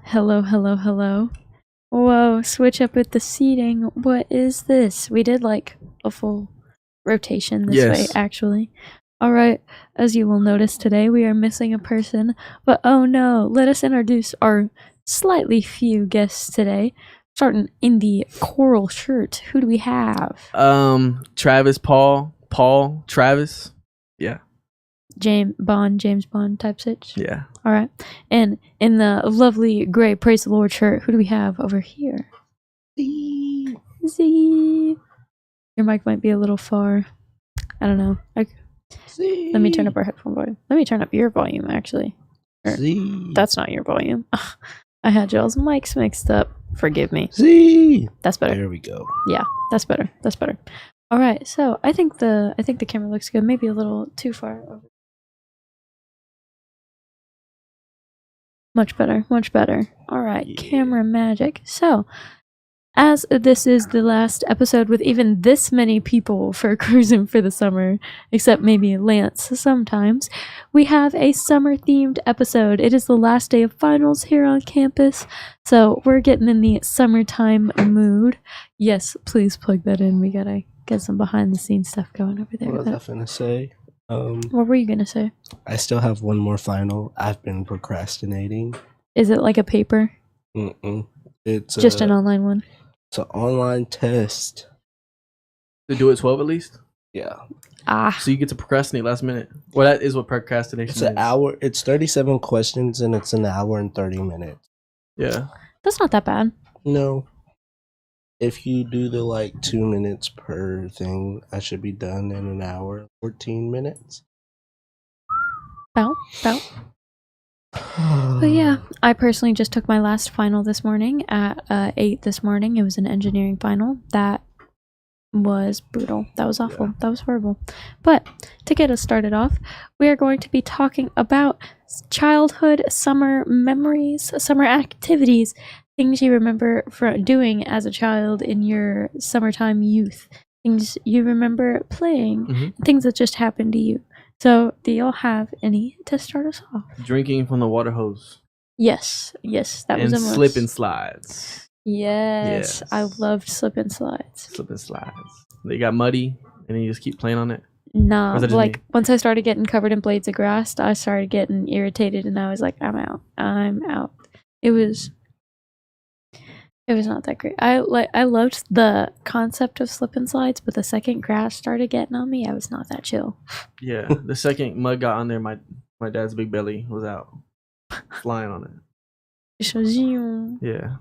Hello, hello, hello. Whoa, switch up with the seating. What is this? We did like a full rotation this way, actually. Alright, as you will notice today, we are missing a person. But oh no, let us introduce our slightly few guests today. Starting in the coral shirt, who do we have? Travis, Travis. Yeah. James Bond type sitch. Yeah. All right. And in the lovely gray Praise the Lord shirt, who do we have over here? Z. Your mic might be a little far. I don't know. Let me turn up our headphone volume. Let me turn up your volume, actually. That's not your volume. I had y'all's mics mixed up. Forgive me. That's better. There we go. Yeah, that's better. That's better. All right. So I think the camera looks good. Maybe a little too far over. Much better, much better. All right, yeah. Camera magic. So, as this is the last episode with even this many people for Cruisin for the summer, except maybe Lance sometimes, we have a summer-themed episode. It is the last day of finals here on campus, so we're getting in the summertime mood. Yes, please plug that in. We gotta get some behind-the-scenes stuff going over there. What was I finna say? What were you gonna say? I still have one more final. I've been procrastinating. Is it like a paper? It's just an online one. It's an online test. To do it 12 at least? Yeah. So you get to procrastinate last minute. Well, that is what procrastination is. It's an hour. It's 37 questions and it's an hour and 30 minutes. Yeah. That's not that bad. No. If you do the 2 minutes per thing, I should be done in an hour, 14 minutes. About. But yeah, I personally just took my last final this morning at 8 this morning. It was an engineering final. That was brutal. That was awful. Yeah. That was horrible. But to get us started off, we are going to be talking about childhood summer memories, summer activities, things you remember doing as a child in your summertime youth, things you remember playing, things that just happened to you. So, do y'all have any to start us off? Drinking from the water hose. Yes, that was a must. And slip and slides. Yes, I loved slip and slides. Slip and slides. They got muddy, and then you just keep playing on it. Nah, once I started getting covered in blades of grass, I started getting irritated, and I was like, I'm out. It was not that great. I loved the concept of slip and slides, but the second grass started getting on me, I was not that chill. Yeah, the second mud got on there, my dad's big belly was out, flying on it. Yeah.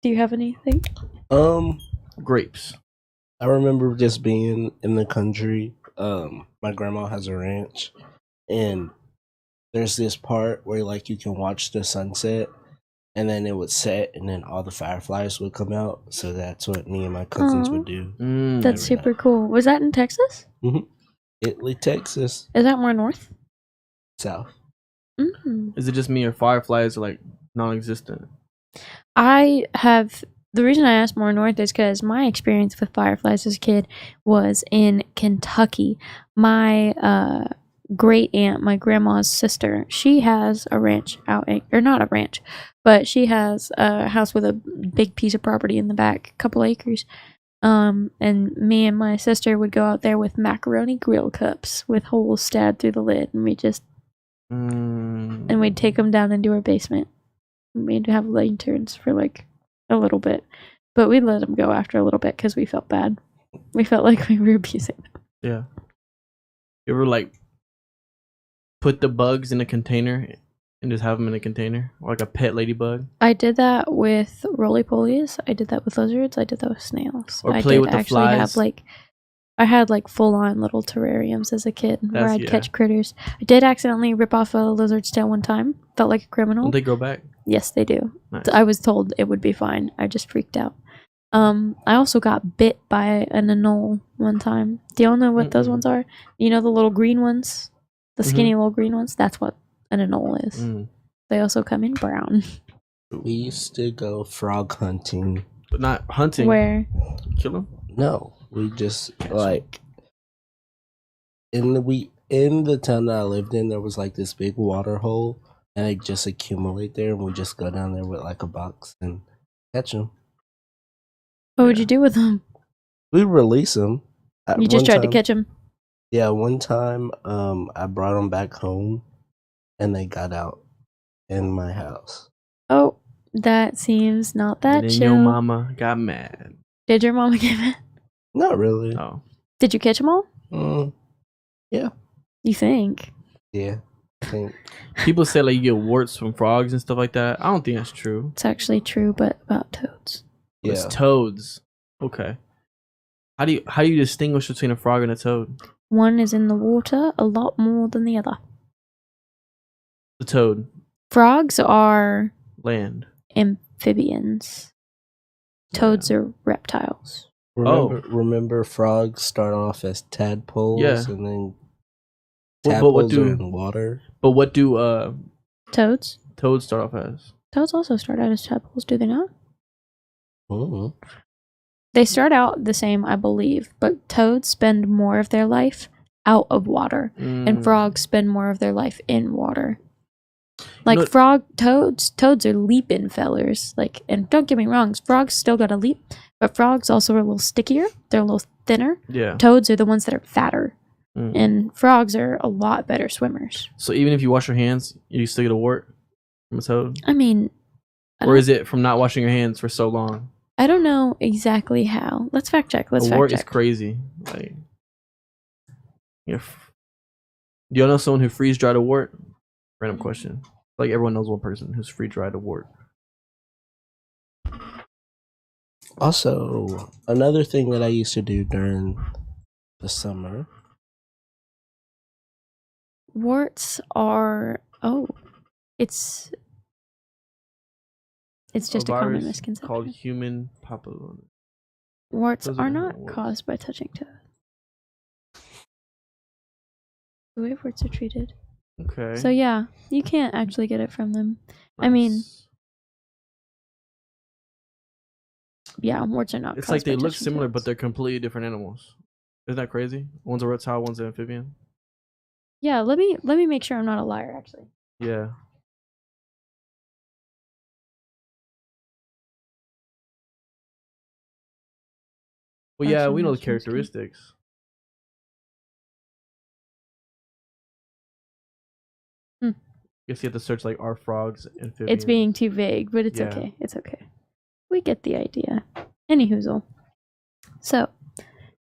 Do you have anything? Grapes. I remember just being in the country. My grandma has a ranch, and there's this part where you can watch the sunset. And then it would set, and then all the fireflies would come out. So that's what me and my cousins would do. That's super cool. Was that in Texas? Italy, Texas. Is that more north? South. Is it just me or fireflies are non-existent? The reason I asked more north is because my experience with fireflies as a kid was in Kentucky. My great aunt, my grandma's sister, she has a ranch or not a ranch, but she has a house with a big piece of property in the back, a couple acres. And me and my sister would go out there with macaroni grill cups with holes stabbed through the lid, and we just and we'd take them down into our basement. We'd have lanterns for a little bit, but we'd let them go after a little bit because we felt bad. We felt like we were abusing them. Yeah. You ever put the bugs in a container and just have them in a container, or like a pet ladybug? I did that with roly-polies. I did that with lizards. I did that with snails. Or play with the flies. I had full-on little terrariums as a kid where I'd catch critters. I did accidentally rip off a lizard's tail one time. Felt like a criminal. Don't they grow back? Yes, they do. Nice. I was told it would be fine. I just freaked out. I also got bit by an anole one time. Do y'all know what those ones are? You know the little green ones? The skinny little green ones? That's what an anole is. They also come in brown. We used to go frog hunting. But not hunting. Where? Kill them? No. We just in the town that I lived in, there was this big water hole and they just accumulate there, and we just go down there with like a box and catch them. What would you do with them? We release them. You just tried to catch them. Yeah, one time I brought them back home and they got out in my house. Oh, that seems not that And then chill. your mama got mad. Did your mama get mad? Not really. Oh. Did you catch them all? Yeah. You think? Yeah. I think. People say like you get warts from frogs and stuff like that. I don't think that's true. It's actually true, but about toads. Yeah. It's toads. Okay. How do you distinguish between a frog and a toad? One is in the water a lot more than the other. The toad. Frogs are Land. amphibians. Toads are reptiles. Remember frogs start off as tadpoles and then tadpoles are in water. But what do Toads? toads start off as? Toads also start out as tadpoles, do they not? Mm-hmm. They start out the same, I believe, but toads spend more of their life out of water, and frogs spend more of their life in water. Like toads are leaping fellers. Like, and don't get me wrong, frogs still gotta leap, but frogs also are a little stickier. They're a little thinner. Yeah. Toads are the ones that are fatter, and frogs are a lot better swimmers. So even if you wash your hands, you still get a wart from a toad? I mean, or is it from not washing your hands for so long? I don't know exactly how. Let's fact check. A wart is crazy. Like, do y'all know someone who freeze dried a wart? Random question. Like everyone knows one person who's freeze dried a wart. Also, another thing that I used to do during the summer. Warts are it's just a common misconception called human papilloma. Warts are not caused by touching toads. The way warts are treated. Okay. So yeah, you can't actually get it from them. Nice. I mean, yeah, warts are not. It's like they look similar, but they're completely different animals. Isn't that crazy? One's a reptile, one's an amphibian. Yeah, let me make sure I'm not a liar. Actually. Yeah. Well, yeah, we know the characteristics. Guess you have to search like are frogs amphibians. It's being too vague, but it's okay. It's okay. We get the idea. Anyhoozle. So,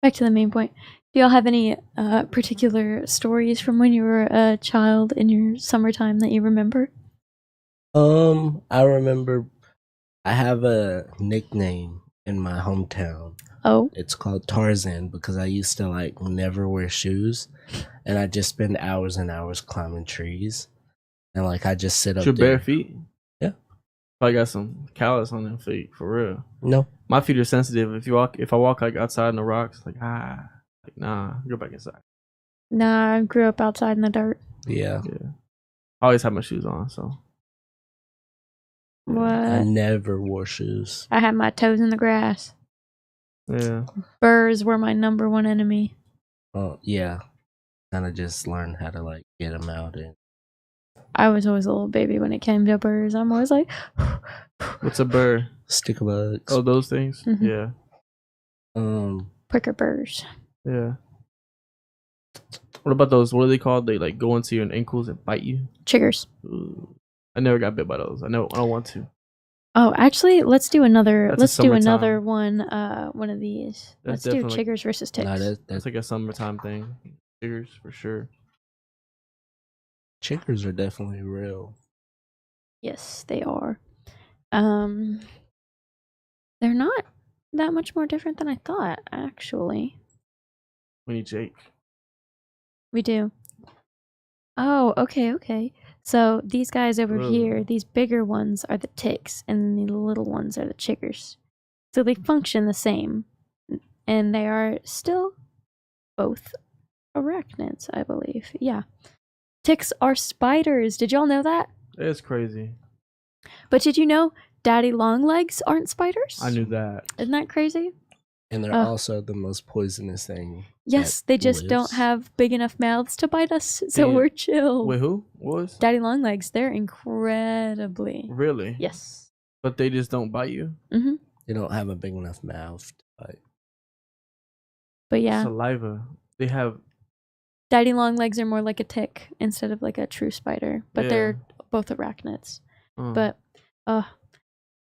back to the main point. Do y'all have any particular stories from when you were a child in your summertime that you remember? I remember I have a nickname in my hometown. Oh. It's called Tarzan because I used to like never wear shoes and I just spend hours and hours climbing trees. And like I just sit up there. Bare feet? Yeah. I got some callus on them feet, for real. No. My feet are sensitive. If I walk like outside in the rocks, like nah, go back inside. Nah, I grew up outside in the dirt. Yeah. I always have my shoes on, so. What? I never wore shoes. I had my toes in the grass. Yeah. Burrs were my number one enemy. Oh, yeah. Kind of just learned how to like get them out. And I was always a little baby when it came to burrs. I'm always like, what's a burr? Stick bugs. Oh, those things? Mm-hmm. Yeah. Pricker burrs. Yeah. What about those? What are they called? They like go into your ankles and bite you? Chiggers. Ooh. I never got bit by those. I don't want to. Oh, actually, let's do another. That's let's do another one. One of these. Let's do chiggers versus ticks. Nah, that's like a summertime thing. Chiggers for sure. Chiggers are definitely real. Yes, they are. They're not that much more different than I thought. Actually, We need Jake. We do. Oh, okay. So these guys over here, these bigger ones are the ticks, and the little ones are the chiggers. So they function the same, and they are still both arachnids, I believe. Yeah. Ticks are spiders. Did y'all know that? It's crazy. But did you know daddy long legs aren't spiders? I knew that. Isn't that crazy? And they're also the most poisonous thing. Yes, they just don't have big enough mouths to bite us, so Damn. we're chill. Wait, who was? Daddy long legs. They're incredibly. Really? Yes. But they just don't bite you? Mm-hmm. They don't have a big enough mouth to bite. But yeah. Saliva. They have. Daddy long legs are more like a tick instead of like a true spider. But they're both arachnids. But I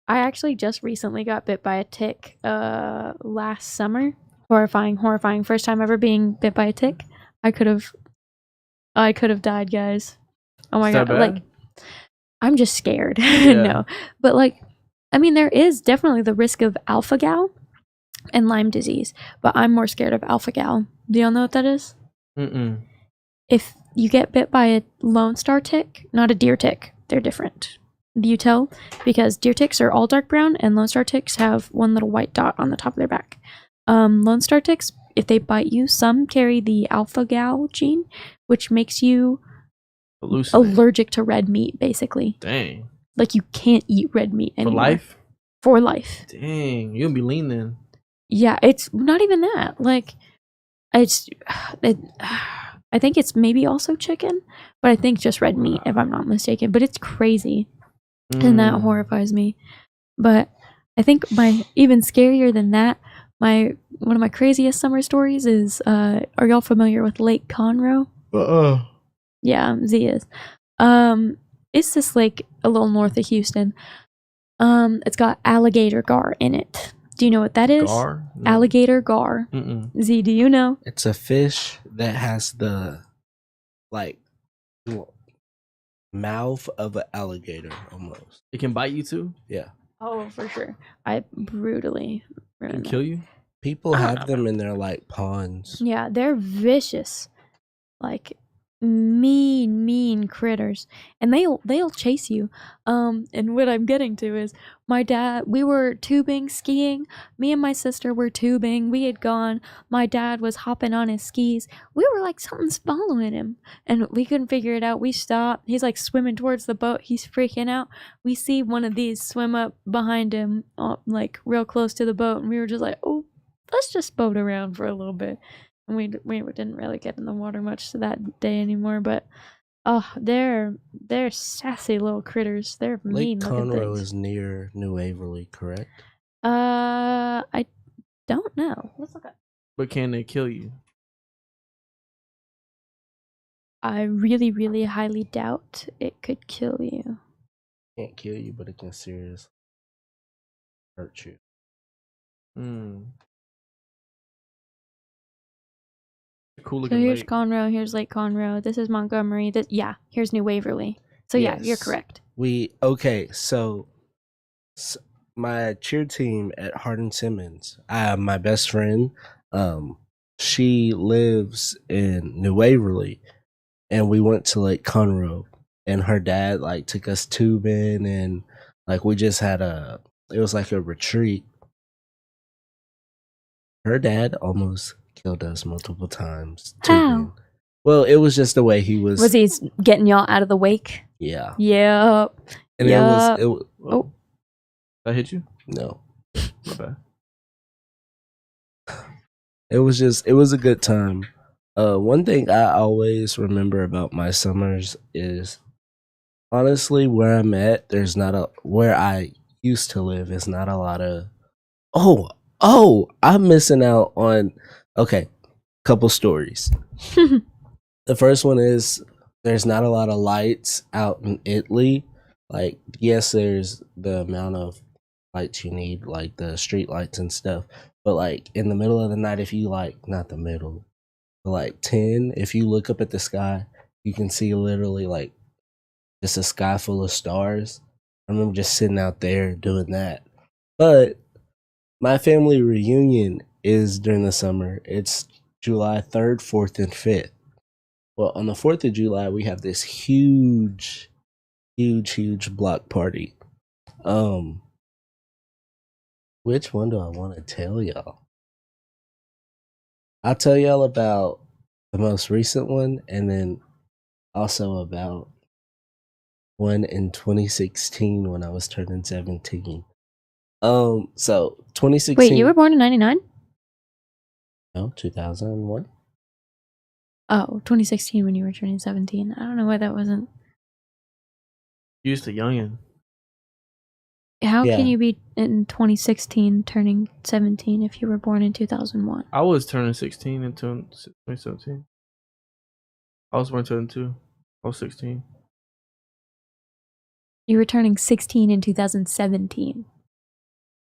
actually just recently got bit by a tick last summer. Horrifying. First time ever being bit by a tick. I could have died, guys. Oh my god. Bad? Like, I'm just scared. No. But like, I mean, there is definitely the risk of alpha gal and Lyme disease, but I'm more scared of alpha gal. Do y'all know what that is? Mm-mm. If you get bit by a Lone Star tick, not a deer tick, they're different. Do you tell? Because deer ticks are all dark brown and Lone Star ticks have one little white dot on the top of their back. Lone Star ticks, if they bite you, some carry the alpha gal gene, which makes you allergic to red meat, basically. Dang. Like, you can't eat red meat anymore. For life? For life. Dang. You're gonna be lean then. Yeah, it's not even that. Like, I think it's maybe also chicken, but I think just red meat, if I'm not mistaken. But it's crazy. And that horrifies me. But I think even scarier than that, one of my craziest summer stories is, are y'all familiar with Lake Conroe? Yeah, Z is. It's this lake a little north of Houston. It's got alligator gar in it. Do you know what that is? Gar? No. Alligator gar. Mm-mm. Z, do you know? It's a fish that has the mouth of an alligator almost. It can bite you too? Yeah. Oh, for sure. I brutally ruined Can that. kill you? People have them in their ponds. Yeah, they're vicious. Like, mean critters, and they'll chase you. And what I'm getting to is my dad, we were tubing skiing. Me and my sister were tubing. We had gone. My dad was hopping on his skis. We were like, something's following him, and we couldn't figure it out. We stopped. He's like swimming towards the boat. He's freaking out. We see one of these swim up behind him, like real close to the boat, and we were just like, oh, let's just boat around for a little bit. And we didn't really get in the water much that day anymore, but they're sassy little critters. They're mean Lake looking Conroe things. is near New Waverly, correct? I don't know. Let's look up. But can they kill you? I really highly doubt it could kill you. Can't kill you, but it can seriously hurt you. Cool So here's lake. Conroe. Here's Lake Conroe. This is Montgomery. Here's New Waverly. So yeah, you're correct. So my cheer team at Hardin Simmons, my best friend, she lives in New Waverly, and we went to Lake Conroe, and her dad took us tubing, and we just had it was like a retreat. Her dad almost killed us multiple times. How? Well, it was just the way he was. Was he getting y'all out of the wake? Yeah. Yep. And yep. it was. Oh. Did I hit you? No. My bad. It was a good time. One thing I always remember about my summers is, honestly, where I'm at, where I used to live is not a lot of. I'm missing out on. Okay, couple stories. The first one is there's not a lot of lights out in Italy. Yes, there's the amount of lights you need, like the street lights and stuff. But in the middle of the night, if you not the middle, but 10, if you look up at the sky, you can see literally just a sky full of stars. I remember just sitting out there doing that. But my family reunion is during the summer. It's July 3rd, 4th, and 5th. Well, on the 4th of July, we have this huge block party. Which one do I want to tell y'all? I'll tell y'all about the most recent one, and then also about one in 2016 when I was turning 17. So 2016. Wait, you were born in 99? No, 2001. Oh, 2016 when you were turning 17. I don't know why that wasn't. You used to youngin. How Yeah. can you be in 2016 turning 17 if you were born in 2001? I was turning 16 in 2017. I was born in 2002. I was 16. You were turning 16 in 2017.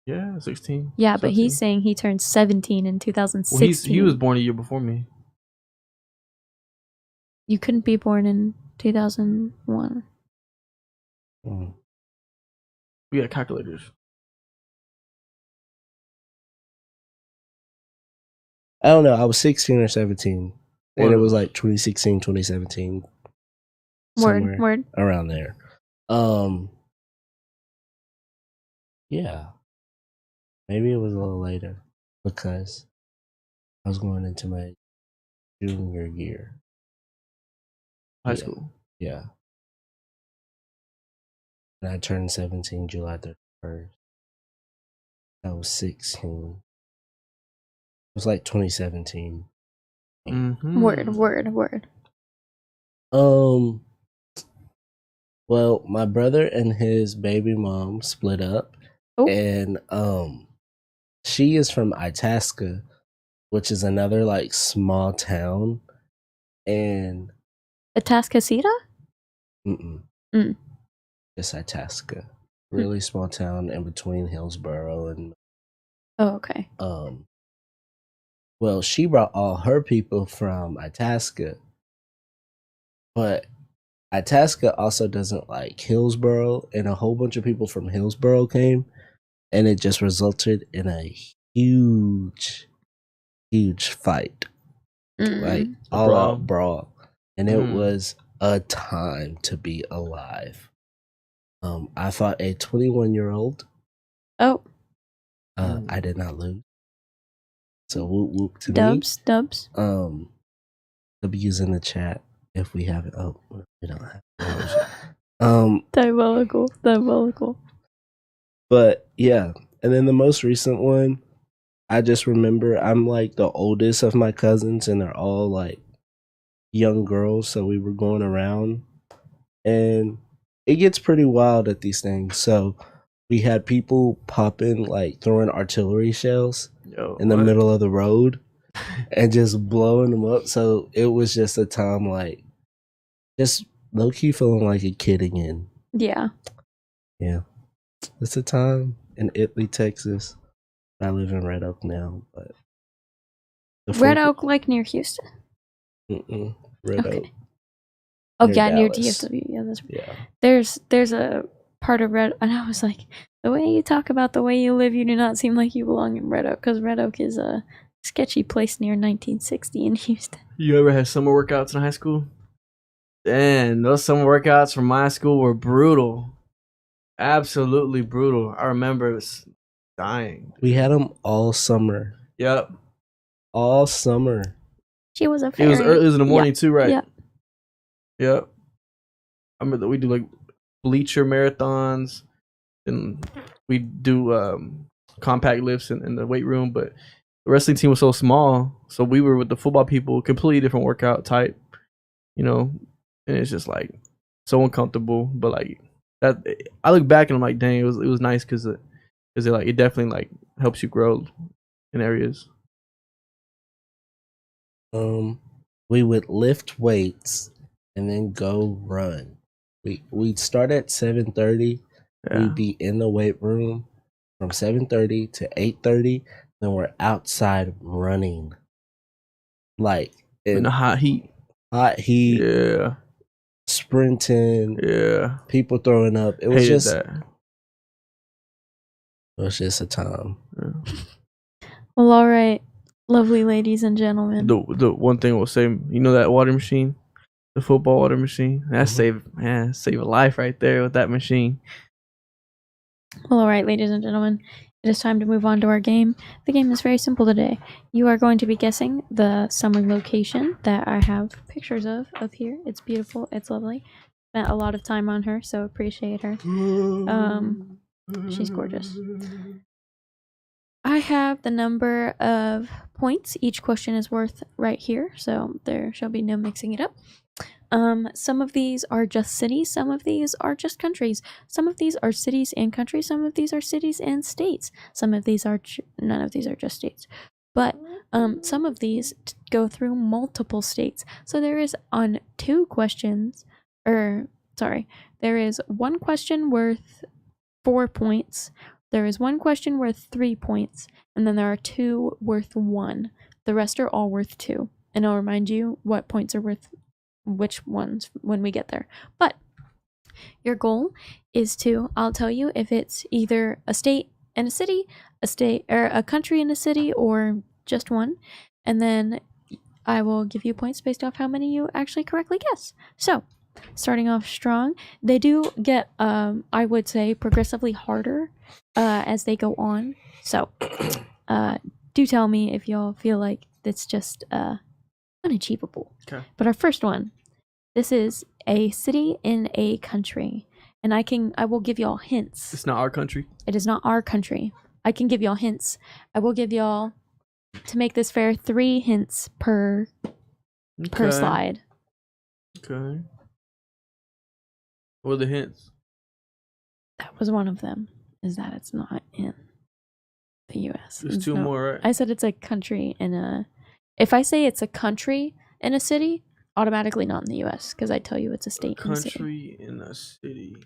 Yeah, 16. Yeah, but 17. he's saying he turned 17 in Well, 2016. he was born a year before me. You couldn't be born in 2001. Mm. We got calculators. I don't know. I was 16 or 17. And Word. it was like 2016, 2017. Somewhere Word. around there. Yeah. Maybe it was a little later because I was going into my junior year. High Yeah. school. Yeah. And I turned 17 July 31st. I was 16. It was like 2017. Mm-hmm. Word. Well, my brother and his baby mom split up. Oh. And she is from Itasca, which is another like small town. And Atascocita? just Itasca. Really small town in between Hillsboro and Oh, okay. well, she brought all her people from Itasca, but Itasca also doesn't like Hillsboro, and a whole bunch of people from Hillsboro came, and it just resulted in a huge fight, like A all brawl. out brawl, and it was a time to be alive. I fought a 21-year-old. Oh. I did not lose. So whoop whoop to Dubs. W's in the chat if we have it. Oh, we don't have it. Diabolical. But yeah, and then the most recent one, I just remember I'm like the oldest of my cousins, and they're all like young girls. So we were going around, and it gets pretty wild at these things. So we had people popping, like throwing artillery shells in the middle of the road and just blowing them up. So it was just a time like just low key feeling like a kid again. Yeah. Yeah. It's a time in Italy, Texas. I live in Red Oak now, but Red Oak, like near Houston. Red Okay. Oak. Oh near yeah, near Dallas. DFW. Yeah, that's Yeah. There's a part of Red, and I was like, the way you talk about the way you live, you do not seem like you belong in Red Oak, because Red Oak is a sketchy place near 1960 in Houston. You ever had summer workouts in high school? Damn, those summer workouts from my school were brutal. Absolutely brutal. I remember it was dying. We had them all summer. Yep. All summer. She was a It was fairy. early, it was in the morning too, right? Yeah. Yep. I remember that we do like bleacher marathons, and we do compact lifts in the weight room. But the wrestling team was so small, so we were with the football people, completely different workout type, you know. And it's just like so uncomfortable. But like that, I look back and I'm like, dang, it was nice because it definitely like helps you grow in areas. We would lift weights and then go run. We'd start at 7:30. Yeah. We'd be in the weight room from 7:30 to 8:30. Then we're outside running, like In the hot heat. Yeah. Sprinting. Yeah. People throwing up. It was Hated just that. It was just a time. Yeah. Well, all right, lovely ladies and gentlemen. The one thing we'll say, you know that water machine, the football water machine, that save a life right there with that machine. Well, all right, ladies and gentlemen, it is time to move on to our game. The game is very simple today. You are going to be guessing the summer location that I have pictures of here. It's beautiful. It's lovely. Spent a lot of time on her, so appreciate her. She's gorgeous. I have the number of points each question is worth right here, so there shall be no mixing it up. Some of these are just cities, some of these are just countries, some of these are cities and countries, some of these are cities and states, some of these are none of these are just states. But some of these go through multiple states. So there is on 2 questions, there is 1 question worth 4 points. There is 1 question worth 3 points, and then there are 2 worth 1. The rest are all worth 2. And I'll remind you what points are worth which ones when we get there. But your goal is I'll tell you if it's either a state and a city, a state or a country and a city, or just one, and then I will give you points based off how many you actually correctly guess. So, starting off strong, they do get, I would say, progressively harder as they go on. So, do tell me if y'all feel like it's just unachievable. Okay. But our first one, this is a city in a country, and I will give y'all hints. It's not our country. It is not our country. I can give y'all hints. I will give y'all, to make this fair, 3 hints per slide. Okay. What are the hints? That was one of them. Is that it's not in the U.S. There's It's 2 not- more, right? I said it's a country in a. If I say it's a country in a city, automatically not in the U.S. because I tell you it's a state in a city. Country in a city.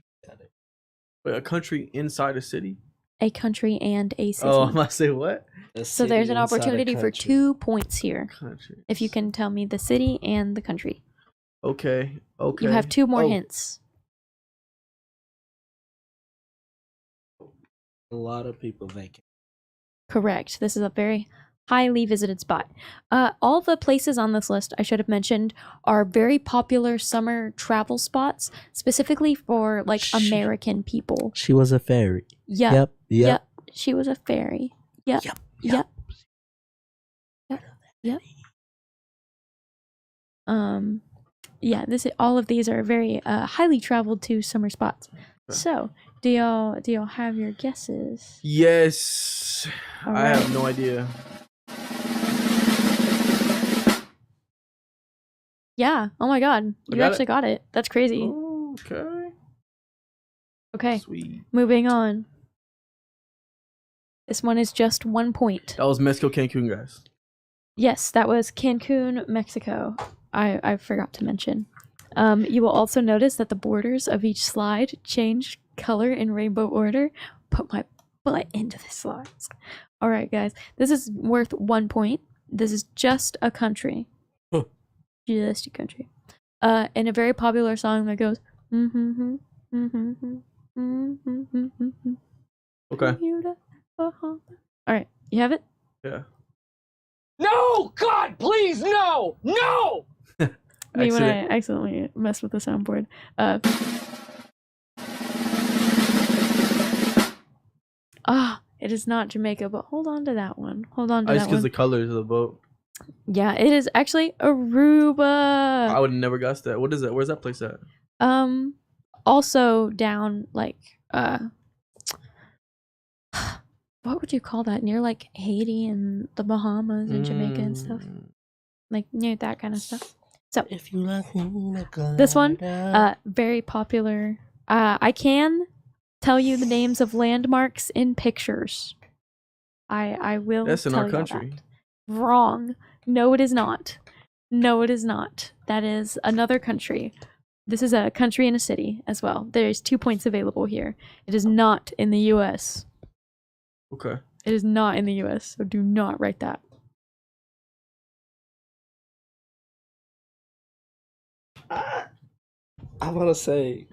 Wait, a country inside a city? A country and a city. Oh, I'm about to say what? So there's an opportunity for 2 points here. Country. If you can tell me the city and the country. Okay. Okay. You have 2 more hints. A lot of people vacate. Correct. This is a very highly visited spot. All the places on this list I should have mentioned are very popular summer travel spots, specifically for like American people. She was a fairy. Yep. Yep. She was a fairy. Yep. Yep. Yeah, all of these are very highly traveled to summer spots. So, do y'all have your guesses? Yes. All I right. have no idea. Yeah. Oh my god. You got actually got it. That's crazy. Okay. Okay. Sweet. Moving on. This one is just 1 point. That was Mexico, Cancun, guys. Yes, that was Cancun, Mexico. I forgot to mention. You will also notice that the borders of each slide change color in rainbow order. Put my butt into the slides. All right, guys. This is worth 1 point. This is just a country. Huh. Just a country. And a very popular song that goes. Okay. All right, you have it. Yeah. No! God, please, no! No! Me when I Accident. accidentally messed with the soundboard. It is not Jamaica, but hold on to that one. Hold on to Ice that because one. the colors of the boat. Yeah, it is actually Aruba. I would never guess that. What is that? Where's that place at? Also down like what would you call that? Near like Haiti and the Bahamas and Jamaica and stuff. Like near that kind of stuff. So If you like this one, very popular. I can tell you the names of landmarks in pictures. I will. That's in tell our you country. that. Wrong. No, it is not. No, it is not. That is another country. This is a country and a city as well. There's 2 points available here. It is not in the U.S. Okay. It is not in the U.S., so do not write that. I want to say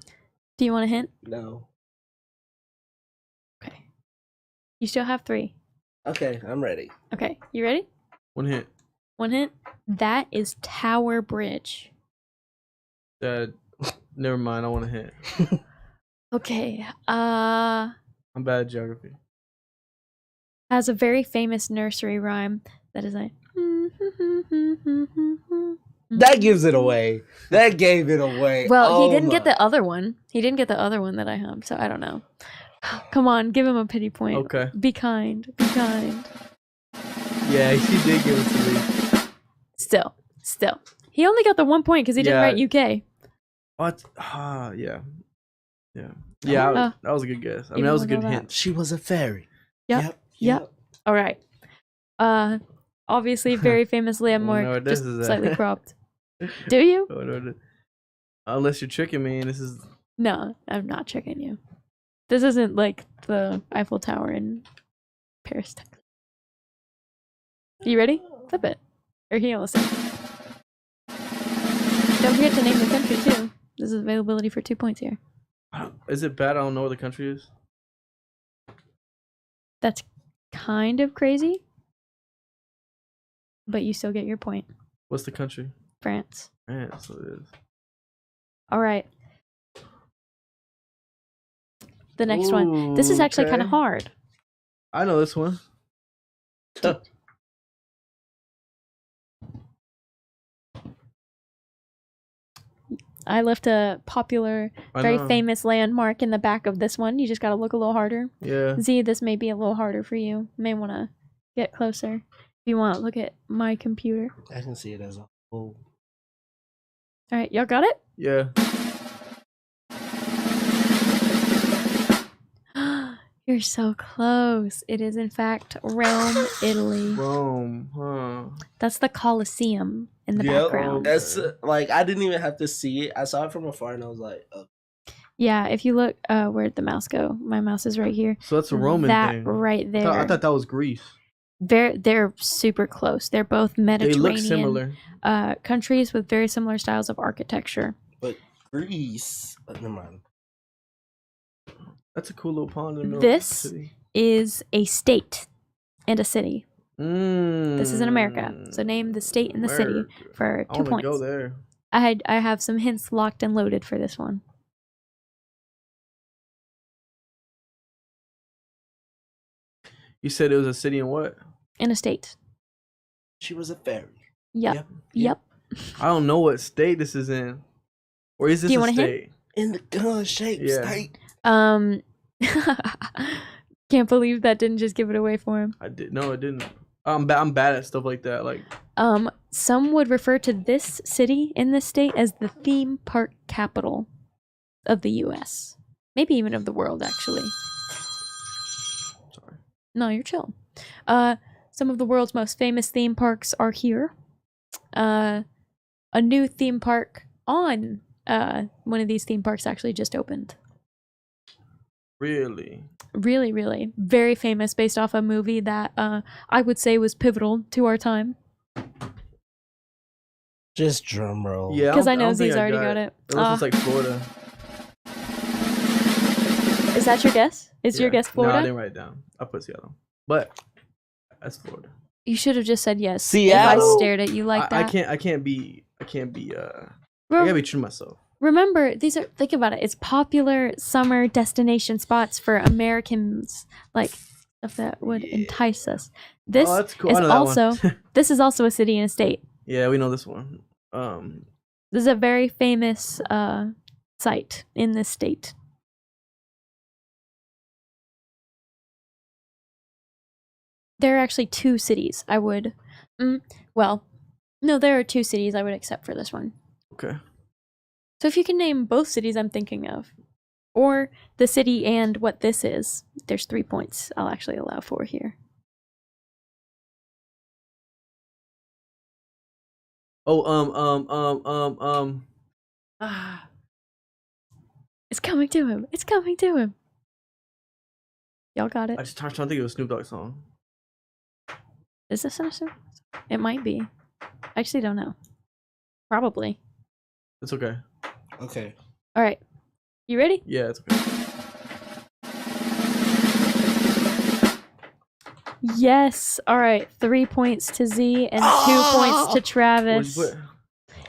Do you want a hint? no. Okay. You still have 3. Okay, I'm ready. Okay, you ready? One hint. 1 hint. That is Tower Bridge. Dad. Never mind. I want a hint. Okay. I'm bad at geography. Has a very famous nursery rhyme that is like. That gives it away. That gave it away. Well, Oh he didn't get my- the other one. He didn't get the other one that I have, so I don't know. Come on, give him a pity point. Okay. Be kind. Be kind. Yeah, she did give it to me. Still. He only got the 1 point because he didn't Yeah. write UK. What? Yeah. Yeah, that was a good guess. I mean, that was a good hint. She was a fairy. Yep. All right. Obviously, very famous landmark. know what this just is at. slightly cropped. Do you? Oh, no, unless you're tricking me, and this is. No, I'm not tricking you. This isn't like the Eiffel Tower in Paris, Texas. You ready? Flip it. Or here, listen. Don't forget to name the country too. This is availability for 2 points here. Is it bad? I don't know where the country is. That's kind of crazy, but you still get your point. What's the country? France. France, so it is. All right. The next one. This is actually kind of hard. I know this one. I left a popular, very famous landmark in the back of this one. You just got to look a little harder. Yeah. Z, this may be a little harder for you. You may want to get closer. If you want to look at my computer. I can see it as a whole. All right, y'all got it? Yeah. You're so close. It is, in fact, Rome, Italy. Rome, huh? That's the Colosseum in the background. That's like, I didn't even have to see it. I saw it from afar and I was like, oh. Yeah, if you look, where'd the mouse go? My mouse is right here. So that's a Roman that thing. Right there. I thought that was Greece. They're super close. They're both Mediterranean. They look similar. Countries with very similar styles of architecture. But Greece, never mind. That's a cool little pond in the middle This of the city. is a state and a city. Mm. This is in America. So name the state and the city for 2 points. Go there. I have some hints locked and loaded for this one. You said it was a city in what? In a state. She was a fairy. Yep. I don't know what state this is in. Or is this a state? In the gun-shaped state. Can't believe that didn't just give it away for him. I did. No, it didn't. I'm bad at stuff like that. Like, some would refer to this city in this state as the theme park capital of the U.S. Maybe even of the world, actually. Sorry. No, you're chill. Some of the world's most famous theme parks are here. A new theme park on one of these theme parks actually just opened. Really? Really, really. Very famous, based off a movie that I would say was pivotal to our time. Just drum roll. Yeah, because I know Z's already got it. It looks like Florida. Is that your guess? Is your guess Florida? No, I didn't write it down. I put Seattle. But that's Florida. You should have just said yes. Seattle? If I stared at you like that. I can't be I gotta be true to myself. Remember, think about it. It's popular summer destination spots for Americans, like stuff that would entice us. This that's cool. is I know that also one. this is also a city and a state. Yeah, we know this one. This is a very famous site in this state. There are actually two cities I would there are two cities I would accept for this one. Okay. So if you can name both cities I'm thinking of, or the city and what this is, there's 3 points I'll actually allow for here. It's coming to him. It's coming to him. Y'all got it? I just trying to think of a Snoop Dogg song. Is this an Snoop? It might be. I actually don't know. Probably. It's okay. Okay. All right. You ready? Yeah, it's okay. Yes. All right. 3 points to Z and 2 points to Travis.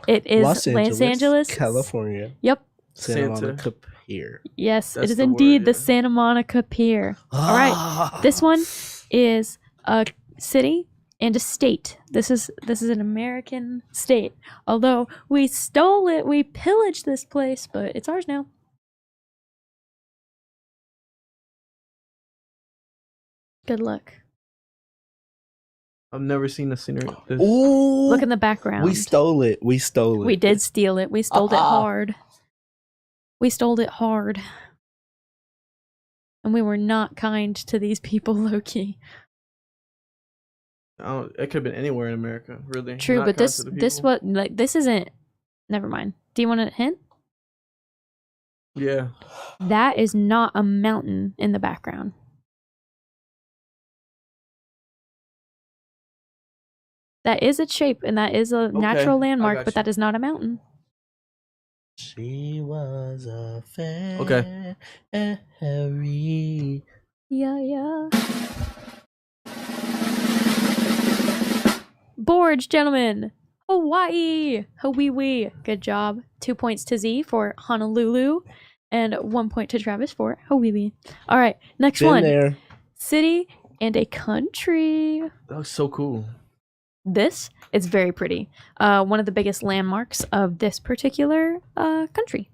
It is Los Angeles, California. Yep. Santa Monica Pier. Yes, That's it is the indeed word, the yeah. Santa Monica Pier. All right. This one is a city and a state. This is an American state. Although we stole it, we pillaged this place, but it's ours now. Good luck. I've never seen a scenery. This. Ooh, Look in the background. we stole it. We stole it. We did steal it. We stole it Ah. hard. We stole it hard. And we were not kind to these people, Loki. It could have been anywhere in America, really. True, Not but kind to the this people. what like this isn't. Never mind. Do you want a hint? Yeah. That is not a mountain in the background. That is its shape, and that is a natural I landmark, got but you. that is not a mountain. She was a fairy. Okay. Yeah. Boards, gentlemen. Hawaii. Hawaii. Good job. 2 points to Z for Honolulu, and 1 point to Travis for Hawaii. All right, next Been one. there. City and a country. That was so cool. This is very pretty. One of the biggest landmarks of this particular country.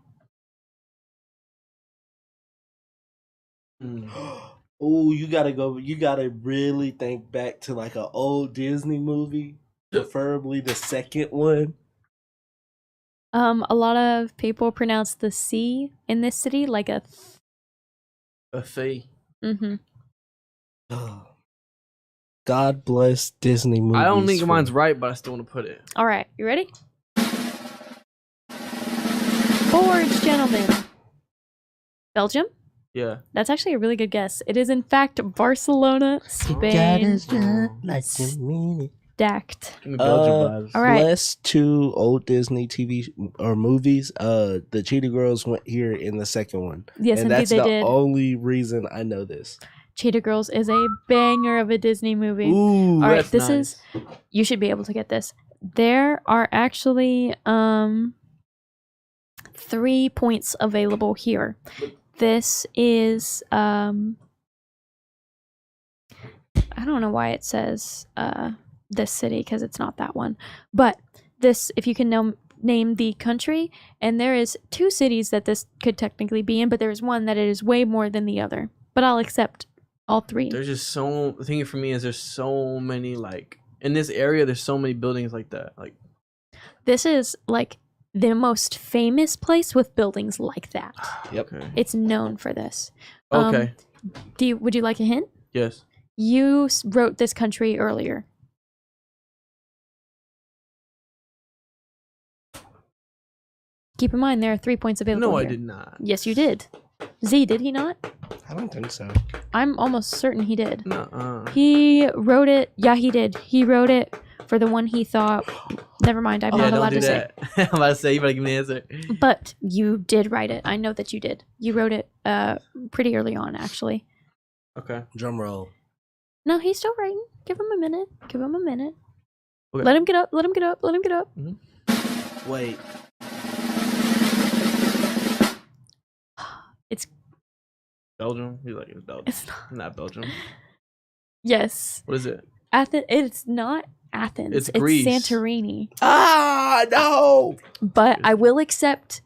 Oh, you gotta go. You gotta really think back to like an old Disney movie, preferably the second one. A lot of people pronounce the C in this city like a A fee. mm-hmm. God bless Disney movies. I don't think for- mine's right, but I still want to put it. All right, you ready? Boards, gentlemen. Belgium? Yeah. That's actually a really good guess. It is, in fact, Barcelona, Spain. like you mean it. Stacked. Give me Belgian vibes. All right. Bless two old Disney TV or movies. The Cheetah Girls went here in the second one. Yes, and indeed that's they the did. only reason I know this. Cheetah Girls is a banger of a Disney movie. Ooh, All right, That's this nice. is. You should be able to get this. There are actually 3 points available here. This is I don't know why it says this city because it's not that one. But this, if you can name the country, and there is 2 cities that this could technically be in, but there's one that it is way more than the other. But I'll accept all 3. There's just so. The thing for me is there's so many like in this area. There's so many buildings like that. Like This is like the most famous place with buildings like that. Yep. Okay. It's known for this. Okay. Would you like a hint? Yes. You wrote this country earlier. Keep in mind there are 3 points available. No, I here. did not. Yes, you did. Z, did he not? I don't think so. I'm almost certain he did. Nuh-uh. He wrote it. Yeah, he did. He wrote it for the one he thought. Never mind. I'm Yeah, not allowed don't do to say. that. I'm about to say you better give me the answer. But you did write it. I know that you did. You wrote it pretty early on, actually. Okay. Drum roll. No, he's still writing. Give him a minute. Give him a minute. Okay. Let him get up. Let him get up. Let him get up. Wait. It's Belgium. He's like it's Belgium. it's not. Not Belgium. Yes, What is it? Athens. It's not Athens. It's Greece. Santorini. Ah, no. But I will accept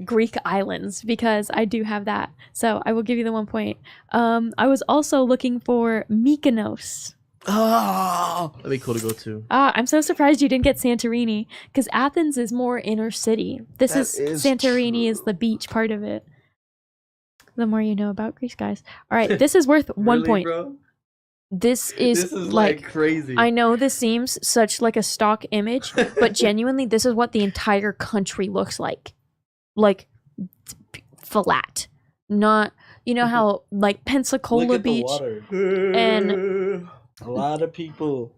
Greek islands because I do have that. So I will give you the 1 point. I was also looking for Mykonos. Oh. That'd be cool to go to. I'm so surprised you didn't get Santorini because Athens is more inner city. This That is is Santorini true. is the beach part of it. The more you know about Greece, guys. All right, this is worth 1 Really, point. bro? This is like crazy. I know this seems such like a stock image, but genuinely, this is what the entire country looks like. Like flat, not you know how like Look Pensacola at Beach. the water. and a lot of people.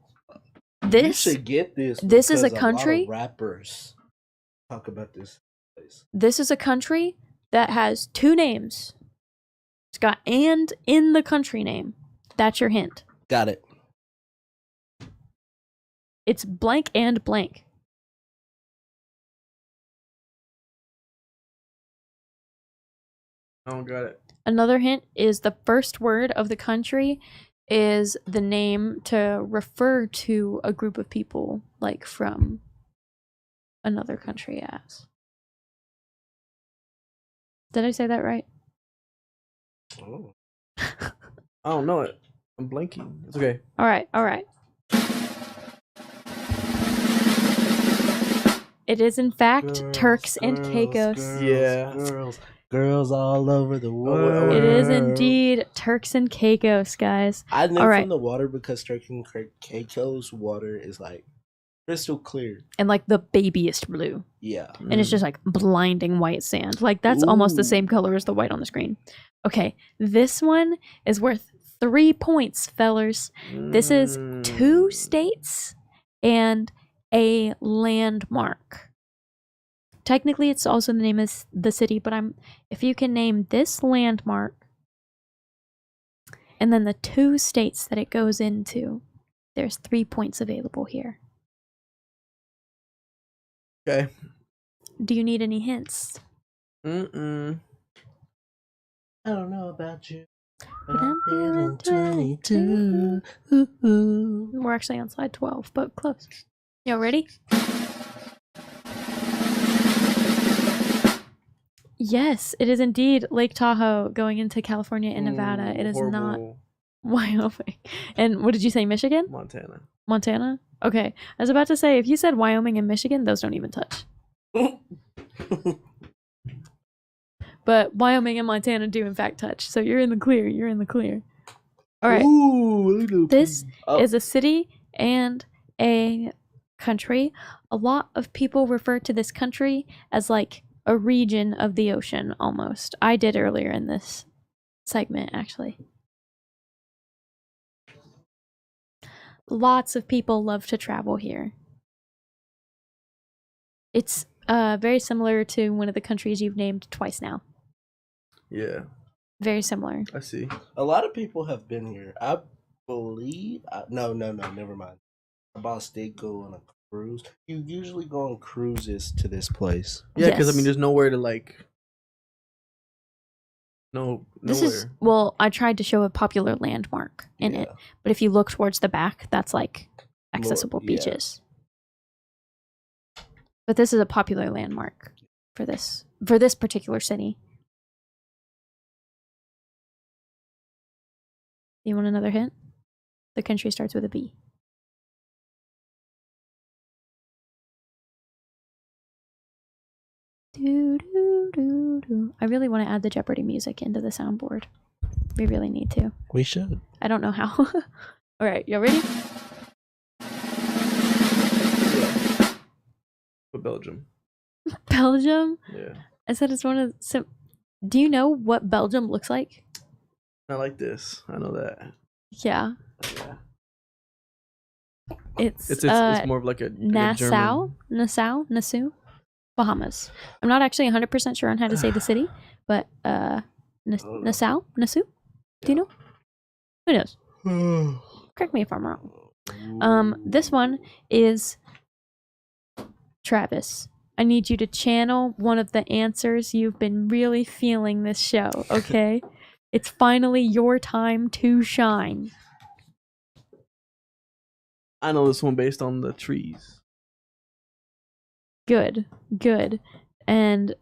You This should get this. this is a because country? lot of rappers talk about this place. this is a country that has 2 names. It's got "and" in the country name. That's your hint. Got it. It's blank and blank. I don't got it. Another hint is the first word of the country is the name to refer to a group of people, like from another country as. Did I say that right? Oh. I don't know it. I'm blanking. It's okay. All right. It is in fact Turks and Caicos. Yeah. Girls all over the world. It is indeed Turks and Caicos, guys. I know All right. from the water because Turks and Caicos water is like crystal clear. And like the babyest blue. Yeah. And it's just like blinding white sand. Like that's almost the same color as the white on the screen. Okay, this one is worth 3 points, fellers. This is 2 states and a landmark. Technically, it's also the name of the city, but if you can name this landmark and then the 2 states that it goes into, there's 3 points available here. Okay. Do you need any hints? Mm-mm. I don't know about you, but I'm feeling 22. We're actually on slide 12, but close. Y'all ready? Yes, it is indeed Lake Tahoe going into California and Nevada. It is not Horrible. Wyoming. And what did you say, Michigan? Montana. Montana? Okay. I was about to say, if you said Wyoming and Michigan, those don't even touch. But Wyoming and Montana do in fact touch. So you're in the clear. You're in the clear. All right. Ooh, This is a city and a country. A lot of people refer to this country as like a region of the ocean almost. I did earlier in this segment, actually. Lots of people love to travel here. It's very similar to one of the countries you've named twice now. Yeah, Very similar. I see. a lot of people have been here. I believe. No, never mind. My boss did go on a cruise. You usually go on cruises to this place. Yeah, because I Yes. mean, there's nowhere to like. No, This nowhere. is, well, I tried to show a popular landmark in it, but if you look towards the back, that's like accessible Yeah. beaches. But this is a popular landmark for this particular city. You want another hint? The country starts with a B. Do, do, do, do. I really want to add the Jeopardy music into the soundboard. We really need to. We should. I don't know how. All right, y'all ready? Yeah. But Belgium. Belgium? Yeah. I said it's one of the... Do you know what Belgium looks like? Not like this. I know that. Yeah. Yeah. It's It's more of like a Nassau? German. Nassau? Bahamas. I'm not actually 100% sure on how to say the city, but Nassau? Do you know? Who knows? Correct me if I'm wrong. This one is Travis. I need you to channel one of the answers you've been really feeling this show, okay? It's finally your time to shine. I know this one based on the trees. Good. And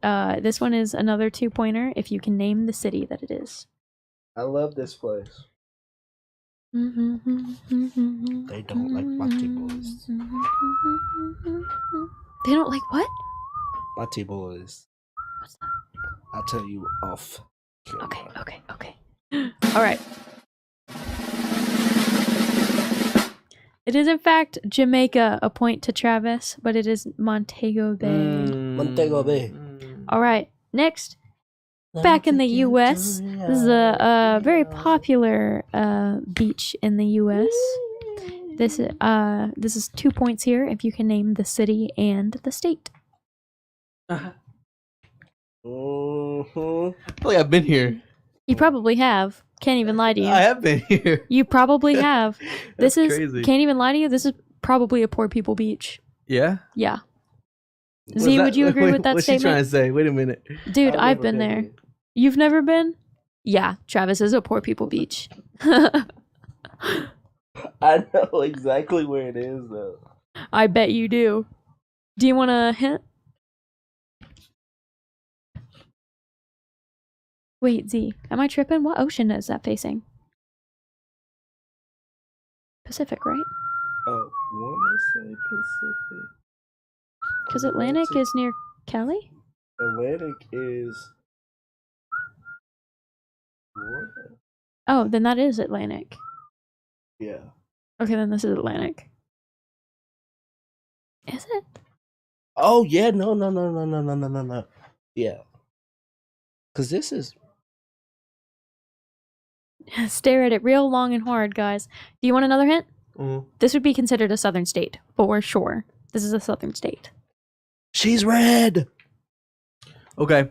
this one is another 2-pointer if you can name the city that it is. I love this place. They don't like Mati boys. They don't like what? Mati boys. What's that? I'll tell you off. Okay. All right. It is in fact Jamaica, a point to Travis, but it is Montego Bay. Montego Bay. All right. Next, back in the U.S., this is a very popular beach in the U.S. This is 2 points here if you can name the city and the state. I feel like I've been here. You probably have. Can't even lie to you. I have been here. You probably have. That's This is crazy. can't even lie to you. This is probably a poor people beach. Yeah. Yeah. What's Z, that? would you agree Wait, with that what's she trying statement? to say? Wait a minute. Dude, I've been there. You've never been? Yeah, Travis is a poor people beach. I know exactly where it is, though. I bet you do. Do you want a hint? Wait, Z, am I tripping? What ocean is that facing? Pacific, right? Oh, wanna say Pacific. Because Atlantic is near Cali. Atlantic is Florida. Oh, then that is Atlantic. Yeah. Okay, then this is Atlantic. Is it? Oh yeah, no. Yeah. Cause this is Stare at it real long and hard, guys. Do you want another hint? Mm. This would be considered a southern state, for sure. This is a southern state. she's red. Okay.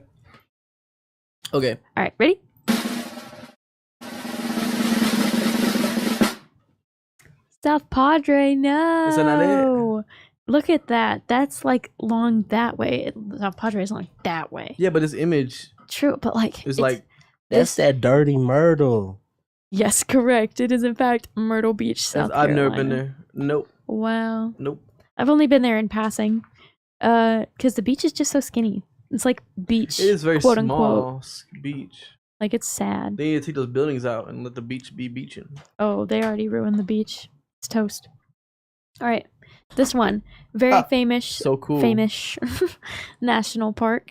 Okay. All right, ready? South Padre, no. Is that not it? Look at that. That's like long that way. South Padre is long that way. Yeah, but this image True, but like is like That's that dirty Myrtle. yes, correct. It is in fact Myrtle Beach, South I've Carolina. never been there. Nope. Wow. Nope. I've only been there in passing. Because the beach is just so skinny. It's like beach. It is very quote small unquote. beach. Like it's sad. They need to take those buildings out and let the beach be beaching. Oh, they already ruined the beach. It's toast. All right. This one, very famous, So cool. famous national park.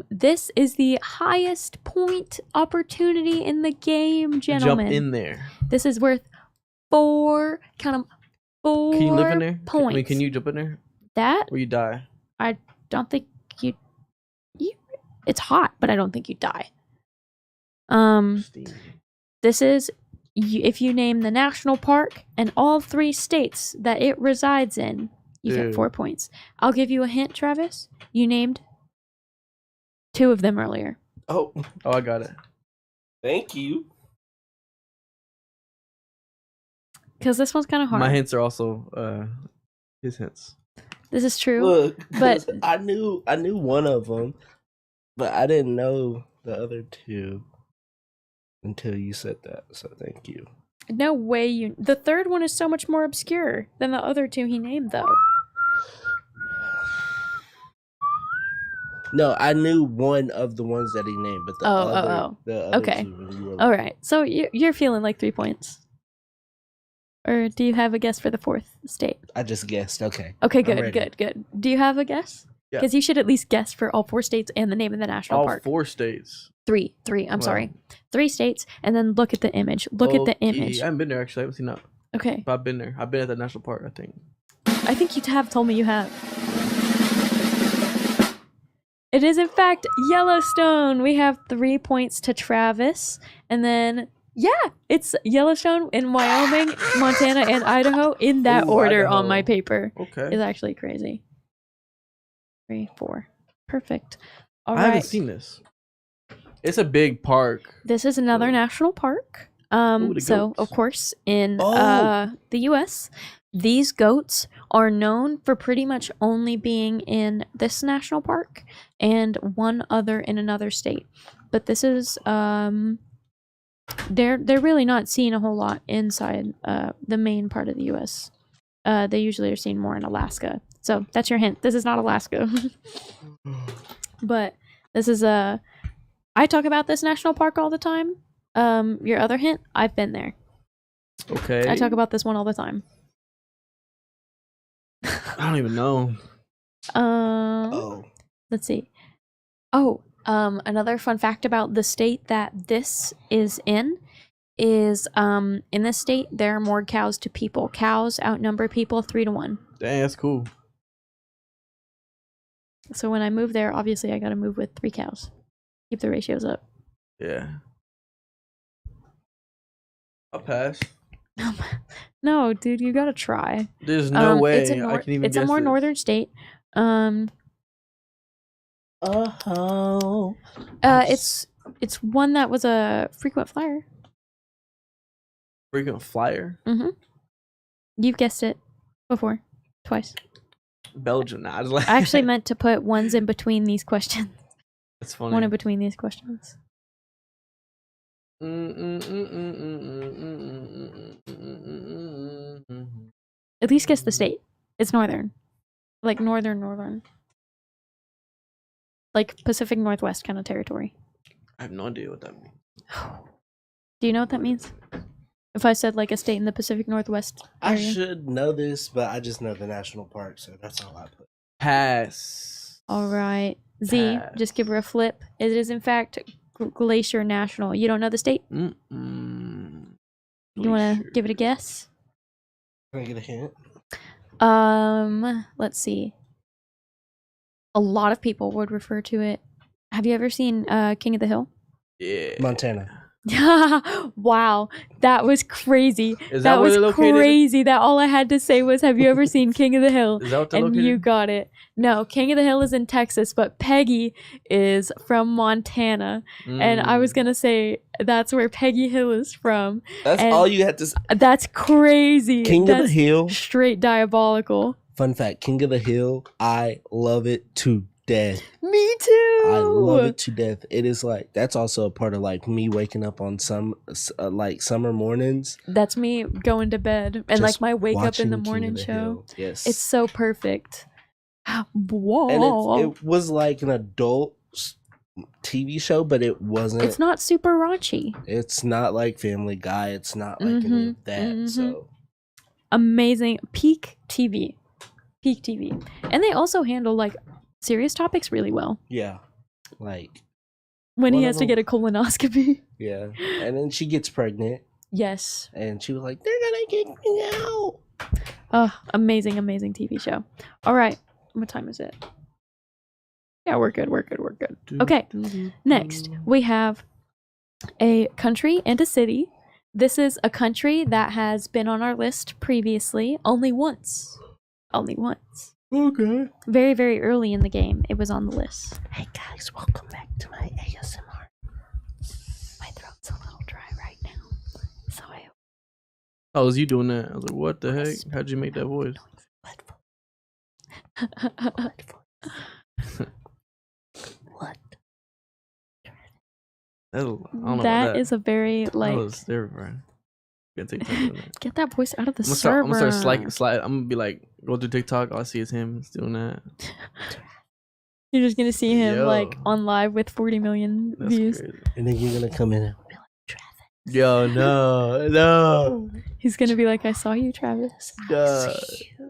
This is the highest point opportunity in the game, gentlemen. Jump in there. This is worth 4. Count them. 4 Can you live in there? points. I mean, can you jump in there? That Or you die? I don't think you. It's hot, but I don't think you die. Steam. This is if you name the national park and all 3 states that it resides in, you get Dude. 4 points. I'll give you a hint, Travis. You named 2 of them earlier. Oh, Oh, I got it. thank you. Because this one's kind of hard. My hints are also his hints. This is true. Look, but- I knew one of them, but I didn't know the other 2 until you said that. So thank you. No way you. The third one is so much more obscure than the other 2 he named, though. No, I knew one of the ones that he named, but the other Okay. 2 when you were All right. So you're feeling like 3 points. Or do you have a guess for the 4th state? I just guessed. Okay. Okay, I'm good, ready. good. Do you have a guess? Yeah. Because you should at least guess for all 4 states and the name of the national All park. 4 states. 3. I'm Wow. sorry. 3 states, and then look at the image. Look at the Okay. image. I haven't been there actually. I haven't seen that. Okay. But I've been there. I've been at the national park, I think. I think you have told me you have. It is, in fact, Yellowstone. We have 3 points to Travis. And then, yeah, it's Yellowstone in Wyoming, Montana, and Idaho in that Ooh, order on Idaho. my paper. Okay. It's actually crazy. 3, 4. Perfect. All I haven't right. seen this. It's a big park. This is another Oh. national park. Ooh, the So goats. of course in Oh. the US, these goats are known for pretty much only being in this national park and one other in another state. But this is they're really not seen a whole lot inside the main part of the US. They usually are seen more in Alaska. So that's your hint. This is not Alaska. But this is I talk about this national park all the time. Your other hint, I've been there. Okay. I talk about this one all the time. I don't even know. Oh. Let's see. Oh, another fun fact about the state that this is in this state there are more cows to people. Cows outnumber people 3-1. Dang, that's cool. So when I move there, obviously I got to move with 3 cows. Keep the ratios up. Yeah. I'll pass. No, dude, you got to try. There's no way It's a, I can even it's a guess more this. northern state. Oh. It's one that was a frequent flyer. Freaking flyer. You've guessed it before, twice. Belgium. Nah, I just like I actually meant to put ones in between these questions. It's funny. One in between these questions. At least guess the state. It's northern. Like northern. Like Pacific Northwest kind of territory. I have no idea what that means. Do you know what that means? If I said like a state in the Pacific Northwest I area. should know this, but I just know the national park, so that's all I put. Pass. All right. Z, Pass. just give her a flip. It is in fact Glacier National. You don't know the state? Mm-mm. You want to Glacier. give it a guess? Can I get a hint? Let's see. A lot of people would refer to it. Have you ever seen King of the Hill? Yeah. Montana. Wow, that was crazy. Is that where was they're located? crazy. That all I had to say was, "Have you ever seen King of the Hill?" Is that what they're And located? you got it. No, King of the Hill is in Texas, but Peggy is from Montana. And I was gonna say that's where Peggy Hill is from. That's And all you had to say. That's crazy. King That's of the Hill. straight diabolical. Fun fact: King of the Hill. I love it to death. Me too. I love it to death. It is like that's also a part of like me waking up on some like summer mornings. That's me going to bed and like just my wake up in the watching King of morning the show. Hill. Yes, It's so perfect. Whoa. and it was like an adult TV show, but it wasn't. It's not super raunchy. It's not like Family Guy. It's not like any of that. So Amazing. Peak TV. Peak TV. And they also handle like serious topics really well. yeah, like When One he of has to them- get a colonoscopy. yeah, and then she gets pregnant, Yes. and she was like, "They're gonna kick me out." Oh, amazing, amazing TV show. All right. What time is it? Yeah, we're good. We're good. We're good. Okay. Next, we have a country and a city. This is a country that has been on our list previously only once. Only once. Okay. Very, very early in the game, it was on the list. Hey guys, welcome back to my ASMR. My throat's a little dry right now. So I Oh, was you doing that? I was like, what the heck? How'd you make that voice? What? I don't know about that is a very like That was terrifying. Gonna take time on that. get that voice out of the I'm server. gonna start slide. I'm gonna be like, go through TikTok. All I see is him He's doing that. You're just gonna see him Yo. like on live with 40 million That's views. crazy. And then you're gonna come in and be like, Travis. Yo, no. He's gonna be like, I saw you, Travis. Duh.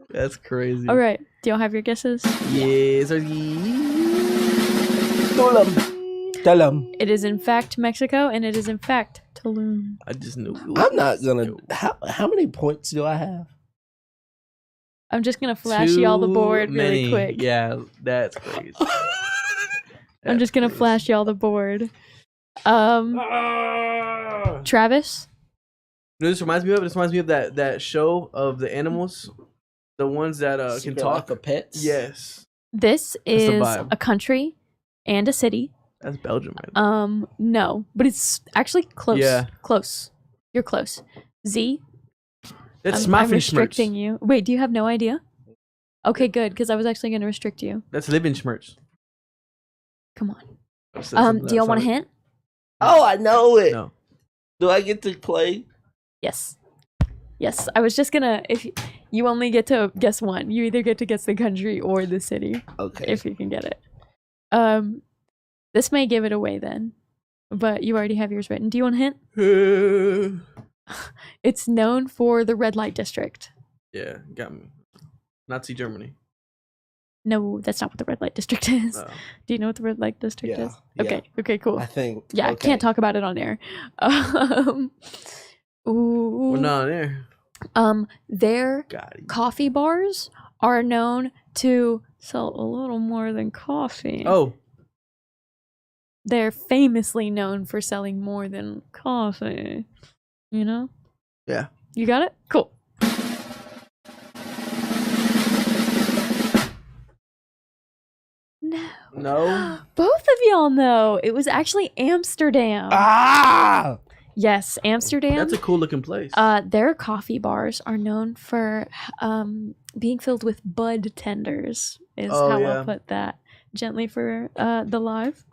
That's crazy. All right. Do y'all have your guesses? Yes. Tell him. It is in fact Mexico, and it is in fact Tulum. I just knew. I'm not gonna. How many points do I have? I'm just gonna flash y'all the board really quick. Yeah, that's crazy. I'm just gonna flash y'all the board. Travis. You know, this reminds me of. This reminds me of that show of the animals, the ones that can Secret talk. Life of Pets. Yes, This the is vibe. a country and a city. that's Belgium. Right? No, but it's actually close. Yeah. Close. You're close. Z. That's I'm restricting you. Wait, do you have no idea? Okay, good, because I was actually going to restrict you. That's living schmerz. Come on. Do y'all want a hint? Oh, I know it. No. Do I get to play? Yes. Yes. I was just gonna. If you only get to guess one, you either get to guess the country or the city, Okay. if you can get it. This may give it away then, but you already have yours written. Do you want a hint? It's known for the red light district. Yeah, got me. Nazi Germany. No, that's not what the red light district is. Oh. Do you know what the red light district Yeah, is? Okay. Okay. Cool. I think. Yeah, okay. can't talk about it on air. Ooh. Well, no, there. Their Got it. coffee bars are known to sell a little more than coffee. Oh, They're famously known for selling more than coffee. You know? Yeah. You got it? Cool. No. no. Both of y'all know. It was actually Amsterdam. Ah! Yes, Amsterdam. That's a cool looking place. Their coffee bars are known for being filled with bud tenders, is Oh, how yeah. I'll put that gently for the live.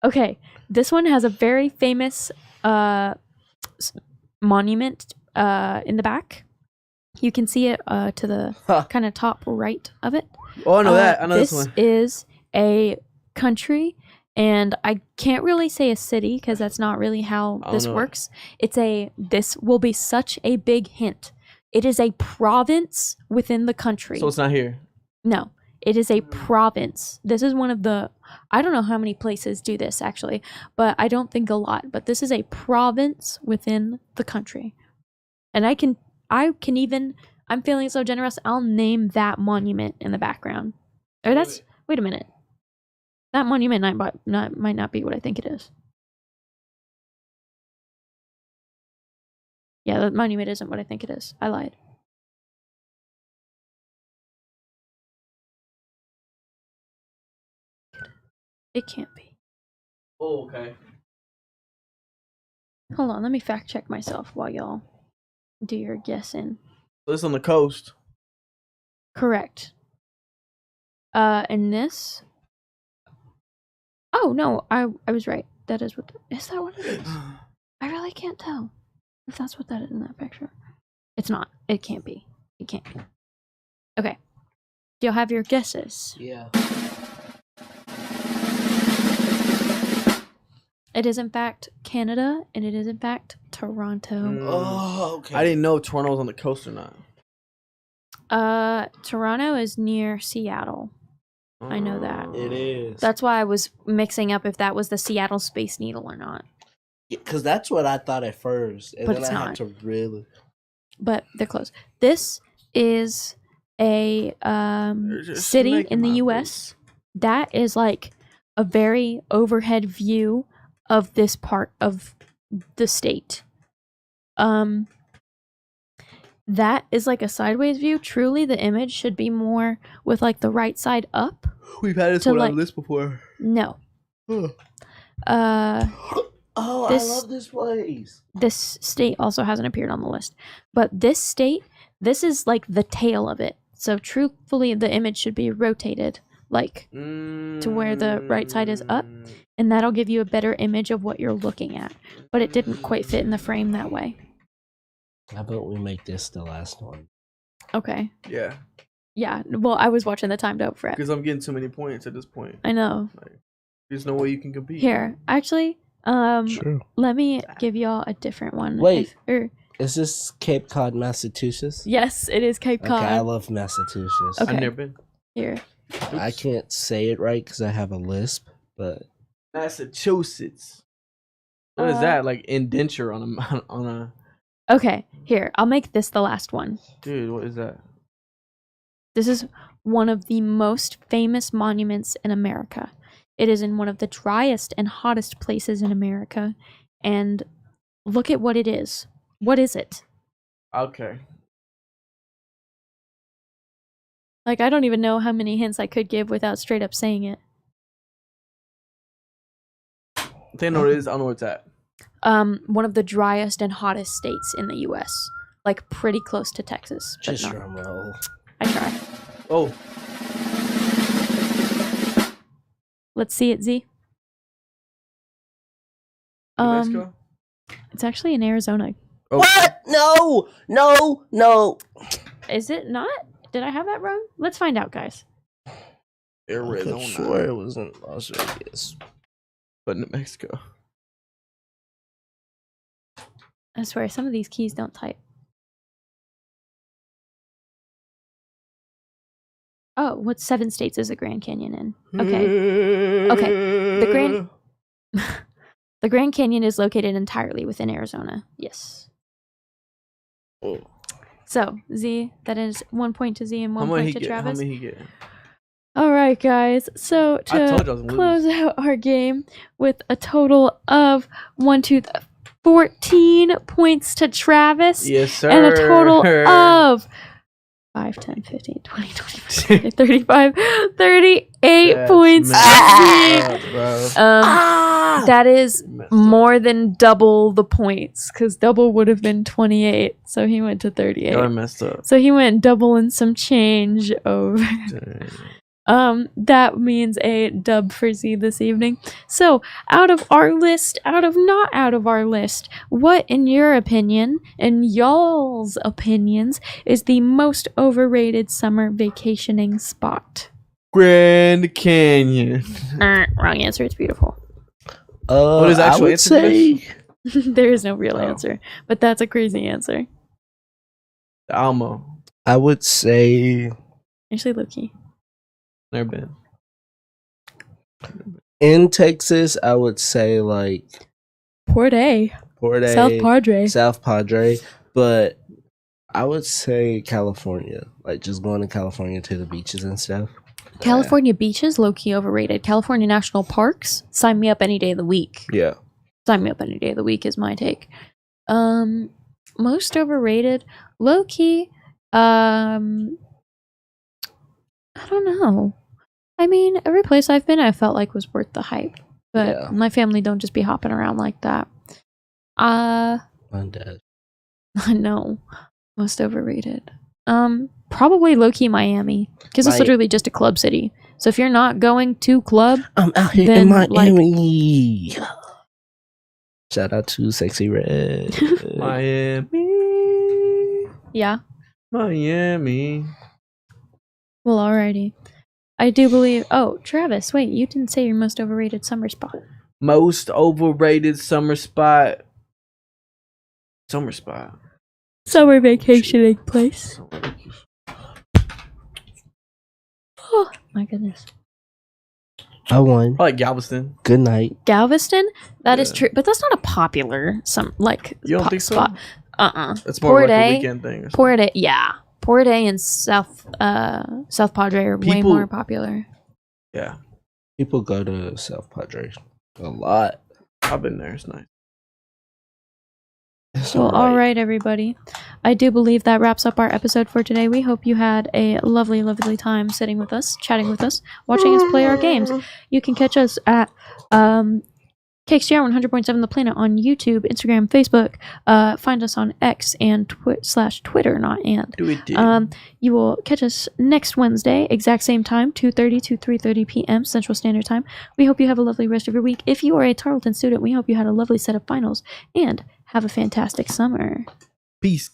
Okay, this one has a very famous monument in the back. You can see it to the Huh. kind of top right of it. Oh, I know that. I know this this one. is a country And I can't really say a city because that's not really how this works. This will be such a big hint. It is a province within the country. So it's not here. No, it is a province. This is one of the, I don't know how many places do this actually, but I don't think a lot. But this is a province within the country. And I can even, I'm feeling so generous, I'll name that monument in the background. Wait a minute. That monument might not be what I think it is. Yeah, that monument isn't what I think it is. I lied. It can't be. Oh, okay. Hold on, let me fact check myself while y'all do your guessing. So it's on the coast. Correct. And this. Oh no, I was right. That is what. Is that what it is? I really can't tell if that's what that is in that picture. It's not. It can't be. It can't be. Okay. Do y'all have your guesses? Yeah. It is in fact Canada, and it is in fact Toronto. Oh, okay. I didn't know Toronto was on the coast or not. Toronto is near Seattle. I know that. It is. That's why I was mixing up if that was the Seattle Space Needle or not. Because that's what I thought at first. And But then it's I not. had to really. But they're close. This is a just city making in the my U.S. That is like a very overhead view of this part of the state. That is like a sideways view. Truly, the image should be more with like the right side up. We've had this To, one on like- the list before. No. Oh, This- I love this place. This state also hasn't appeared on the list. But this state, this is like the tail of it. So truthfully, the image should be rotated like to where the right side is up, and that'll give you a better image of what you're looking at. But it didn't quite fit in the frame that way. How about we make this the last one? Okay. Yeah, Yeah. Well, I was watching the timed out for it. because I'm getting too many points at this point. I know. There's no way you can compete. Here, actually, True. let me give y'all a different one. Wait. Is this Cape Cod, Massachusetts? Yes, it is Cape Cod. Okay, I love Massachusetts. Okay. I've never been. Here. I can't say it right because I have a lisp, but Massachusetts. What is that? Like indenture on a Okay, here. I'll make this the last one. dude? What is that? This is one of the most famous monuments in America. It is in one of the driest and hottest places in America. And look at what it is. What is it? Okay. Like, I don't even know how many hints I could give without straight up saying it. I think I know what it is. I don't know where it's at. One of the driest and hottest states in the U.S. Like, pretty close to Texas. But just not. drum roll. I try. Oh, Let's see it, Z. New Mexico. It's actually in Arizona. Oh. What? No! No! No! Is it not? Did I have that wrong? Let's find out, guys. I Arizona. could swear it was in Las Vegas. But New Mexico. I swear, some of these keys don't type. Oh, what 7 states is the Grand Canyon in? Okay. Okay. The Grand Canyon is located entirely within Arizona. Yes. Oh. So, Z, that is 1 point to Z and How 1 many point he to get? How Travis. many he get? All right, guys. So, I told you I was to gonna close lose. out our game with a total of 14 points to Travis. Yes, sir. And a total of 5, 10, 15, 20, 25, 35, 38 That's points. messed up, bro. That is Messed up. more than double the points, because double would have been 28, so he went to 38. Y'all messed up. So he went double and some change over. Dang. That means a dub for Z this evening. So, out of our list, not out of our list, what, in your opinion, in y'all's opinions, is the most overrated summer vacationing spot? Grand Canyon. Wrong answer. It's beautiful. What is the I actual would answer to say There is no real Oh. answer, but that's a crazy answer. The Alamo. I would say Actually, Loki. Never been. in Texas. I would say like Port A. Port A, South Padre. South Padre, but I would say California. Like just going to California to the beaches and stuff. California beaches, low-key overrated. California national parks, sign me up any day of the week. Yeah. Sign me up any day of the week is my take. Most overrated, low-key, I don't know. I mean, every place I've been, I felt like was worth the hype. But Yeah. my family don't just be hopping around like that. My dad. I know. Most overrated. Probably low-key Miami. Because it's literally just a club city. So if you're not going to club, I'm out here Then, in like- Miami. Shout out to Sexy Red. Miami. yeah. Miami. Well, alrighty. I do believe. Oh, Travis, wait, you didn't say your most overrated summer spot. Most overrated summer spot. Summer spot. Summer vacationing place. Oh my goodness. I won. Probably Galveston. Good night. Galveston? That is Yeah. true, but that's not a popular You don't think so? spot. It's more Port like A, a weekend thing. Or something. Port A, yeah. Port A and South Padre are way People- more popular. Yeah, People go to South Padre a lot. I've been there. It's nice. It's Well, all right, everybody. I do believe that wraps up our episode for today. We hope you had a lovely, lovely time sitting with us, chatting with us, watching us play our games. You can catch us at KXGR 100.7 The Planet on YouTube, Instagram, Facebook. Find us on X and /Twitter, not and. Do it. You will catch us next Wednesday, exact same time, 2:30 to 3:30 p.m. Central Standard Time. We hope you have a lovely rest of your week. If you are a Tarleton student, we hope you had a lovely set of finals and have a fantastic summer. Peace.